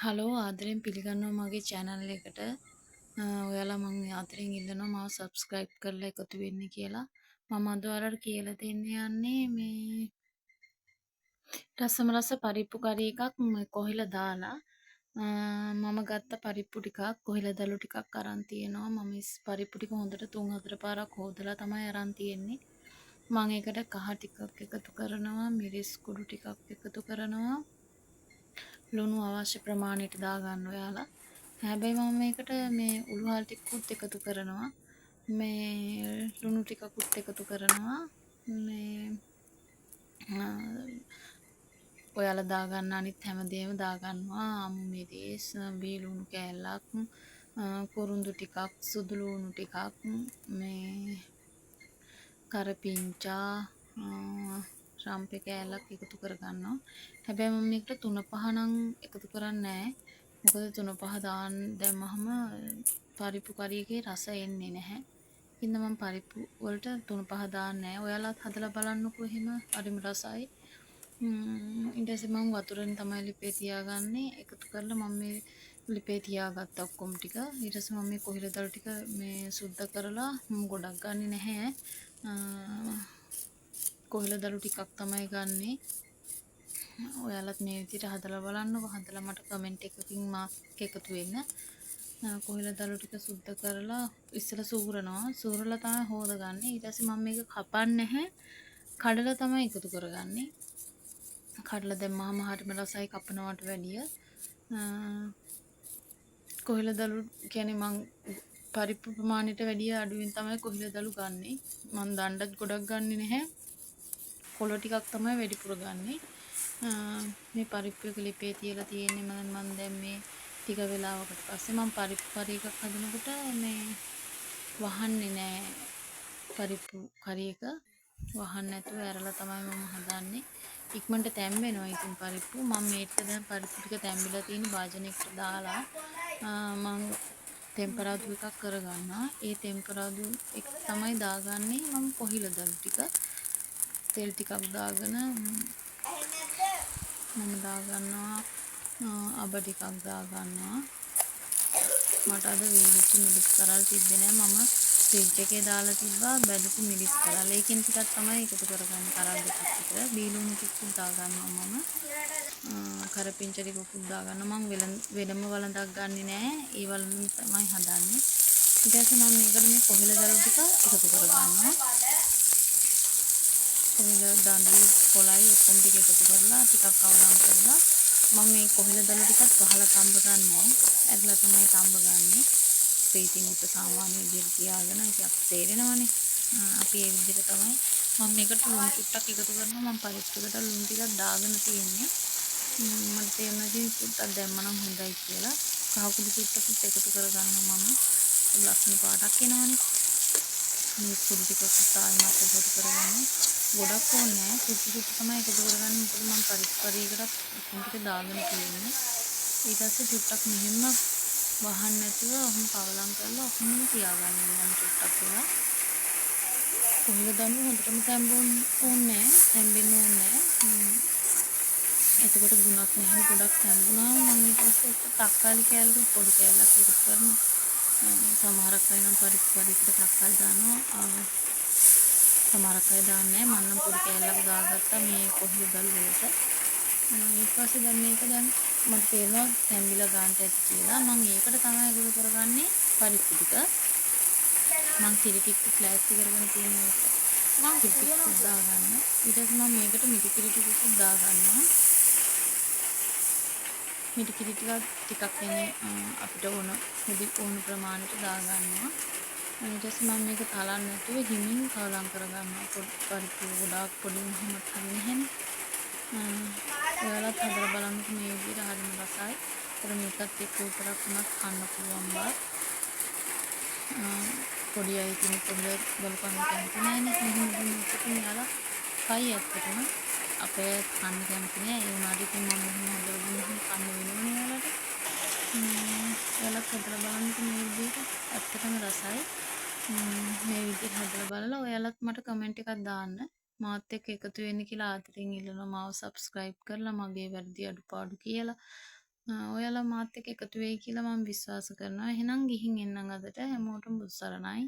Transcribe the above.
Hello ආදරෙන් පිළිගන්නවා මගේ channel එකට. ඔයාලා මම ආදරෙන් ඉල්ලනවා මාව subscribe කරලා එකතු වෙන්න කියලා. මම අද ඔයාලට කියලා දෙන්න යන්නේ මේ රසම රස පරිප්පු කරි එකක් කොහිල දාලා මම ගත්ත පරිප්පු ටිකක් කොහිලදළු ටිකක් අරන් තියෙනවා. මම පරිප්පු ටික හොඳට 3-4 පාරක් හොදලා තමයි අරන් තියෙන්නේ. මම ඒකට කහ ටිකක් එකතු කරනවා, මිරිස් කුඩු ටිකක් එකතු කරනවා. ලුණු අවශ්‍ය ප්‍රමාණයට දාගන්න ඔයාලා. හැබැයි මම මේකට මේ උළුහල් ටිකකුත් එකතු කරනවා. මේ ලුණු ටිකකුත් එකතු කරනවා. මේ ඔයාලා දාගන්න අනිත් හැමදේම දාගන්නවා. අමු මිරිස්, බීලුණු කෑල්ලක්, කුරුඳු ටිකක්, සුදු ලුණු ටිකක්, මේ කරපිංචා, රම්පේ කෑල්ලක් එකතු කරගන්නවා. හැබැයි මම මේකට 3-5 නම් එකතු කරන්නේ නැහැ. මොකද 3-5 දැම්මහම පරිප්පු කරි එකේ රස එන්නේ නැහැ. ඉතින් මම පරිප්පු වලට 3-5 දාන්නේ නැහැ. ඔයාලත් හදලා බලන්නකෝ එහෙම. හරිම රසයි. ඊට පස්සේ මම වතුරෙන් තමයි ලිපේ තියාගන්නේ. එකතු කරලා මම මේ ලිපේ තියාගත්ත ඔක්කොම ටික. ඊට පස්සේ මම මේ කොහිලදළු ටික මේ සුද්ධ කරලා ගොඩක් ගන්නෙ නැහැ. කොහිලදළු ටිකක් තමයි ගන්නෙ. ඔයාලත් මේ විදිහට හදලා බලන්නකෝ. හදලා මට කමෙන්ට් එකකින් මාක් එකතු වෙන්න. කොහිලදළු ටික සුද්ධ කරලා ඉස්සෙල්ලා සූරනවා. සූරලා තමයි හොදගන්නේ. ඊට පස්සේ මම මේක කපන්නේ නැහැ. කඩලා තමයි එකතු කරගන්නේ. කඩලා දැම්මම හරිම රසයි කපනවට වැඩිය. කොහිලදළු කියන්නේ මං පරිප්පු ප්‍රමාණයට වැඩිය අඩුවෙන් තමයි කොහිලදළු ගන්නෙ. මං දණ්ඩත් ගොඩක් ගන්නෙ නැහැ. කොළ ටිකක් තමයි වැඩිපුර ගන්නෙ. මේ පරිප්පු එක ලිපේ තියලා තියෙන්නේ මම දැන් මේ ටික වෙලාවකට පස්සේ මම පරිප්පු කරි එකක් හදනකොට මේ වහන්නේ නෑ. පරිප්පු කරි එක වහන්න නැතුව ඇරලා තමයි මම හදන්නේ. ඉක්මනට තැම්බෙනවා ඉතින් පරිප්පු. මම මේක දැන් පරිප්පු ටික තැම්බිලා තියෙන භාජනයකට දාලා මම ටෙම්පරාදු එකක් කරගන්නවා. ඒ ටෙම්පරාදු එක තමයි දාගන්නේ මම කොහිලදළු ටික. තෙල් ටිකක් දාගෙන මම දාගන්නවා අබ ටිකක් දාගන්නවා. මට අද වේලිච්ච මිරිස් කරල් තිබ්බේ නෑ. මම ෆ්‍රිජ් එකේ දාලා තිබ්බා බැලුපු මිරිස් කරල්. ඒකෙන් ටිකක් තමයි එකතු කරගන්නේ කරල් දෙකක් විතර. බීලුණු ටිකක් දාගන්නවා මම. කරපිංචා ටිකකුත් දාගන්නවා. මම වෙනම වළඳක් ගන්නෙ නෑ. ඒ වළඳුම තමයි හදන්නේ. ඊට පස්සේ මම මේකට මේ කොහිලදළු ටික එකතු කරගන්නවා. කොහිලදළු කොළයි ඔක්කොම ටික එකතු කරලා ටිකක් අවලං කරලා මම මේ කොහිලදළු ටිකත් වහලා තඹ ගන්නවා. ඇදලා තමයි තඹ ගන්නෙ. අපේ ඉතින් ඉත සාමාන්‍ය විදිහට තියාගෙන ඉතින් අපිට තේරෙනවනේ. අපි ඒ විදිහට තමයි මම මේකට ලුණු චුට්ටක් එකතු කරනවා. මම පරිප්පුකට ලුණු ටිකක් දාගෙන තියෙන්නේ. මට තේරෙනවා ඉතින් චුට්ටක් දැම්මනම් හොඳයි කියලා. කහ කුඩු චුට්ටකුත් එකතු කරගන්නවා මම. ලස්සන පාටක් එනවනේ. මේ කුඩු ටිකකුත් ආයෙමත් එකතු කරගන්නවා. ගොඩක් ඕනේ නැහැ. කුඩු තමයි එකතු කරගන්නේ. මොකද මම පරිප්පු කරි එකටත් ඔක්කොම ටික දාගෙන තියෙන්නේ. ඊට පස්සේ චුට්ටක් මෙහෙම වහන්න නැතුව ඔහොම කවලම් කරලා ඔහොම තියාගන්න ඕන චුට්ටක් වෙලා. කොහිලදළු හොඳටම තැම්බෙන්න ඕනේ. එතකොට ගුණක් නැහැ. ගොඩක් තැම්බුණාම මම ඊට පස්සේ තක්කාලි කෑල්ලක පොඩි කෑල්ලක් එකතු කරනවා. සමහරක් අය නම් පරිප්පු වලට තක්කාලි දානවා. සමහරක් අය දාන්නේ නැහැ. මම නම් පොඩි කෑල්ලක් දාගත්තා මේ කොහිලදළු වලට. ඊට පස්සේ දැන් මේක දැන් මට තේරෙනවා තැම්බිලා ගන්නට ඇති කියලා. මම ඒකට තමයි එකතු කරගන්නේ පරිප්පු ටික. මම කිරි ටිකක් ප්ලාස්ටි කරගෙන තියෙන එක. මම කිරි ටිකක් දාගන්න. ඊට පස්සේ මම මේකට මිටි කිරි ටිකක් දාගන්නවා. මිටි කිරි ටිකක් එන්නේ අපිට ඕන ප්‍රමාණයට දාගන්නවා. ඊට පස්සේ මම මේක තලන්න නැතුව හිමින් කලම් කරගන්නවා. පරිප්පු ගොඩාක් පොඩි වුණාමත් හරියන්නේ නැහැනේ. ඔයාලත් හදලා බලන්නකෝ මේ විදිහට හරිම රසයි. ඒතර මේකත් එක්ක විතරක් වුණත් කන්න පුළුවන් බා. පොඩි අය ඉතින් පොඩි බලපං කැමති නෑනේ. මෙහෙම දුන්නොත් යාලා කයි ඇත්තටම අපේ කන්න කැමති නෑ. ඒ වුණාට ඉතින් මම මෙහෙම හදලා දුන්නොත් කන්න වෙනවනේ යාලට. ඔයාලත් හදලා බලන්නකෝ මේ විදිහට. ඇත්තටම රසයි. මේ විදිහට හදලා බලලා ඔයාලත් මට කමෙන්ට් එකක් දාන්න. මාත් එක්ක එකතු වෙන්න කියලා ආදරෙන් ඉල්ලනවා. මාව subscribe කරලා මගේ වැරදි අඩුපාඩු කියලා ඔයාලා මාත් එක්ක එකතු වෙයි කියලා මම විශ්වාස කරනවා. එහෙනම් ගිහින් එන්නම් අදට. හැමෝටම බුදු සරණයි.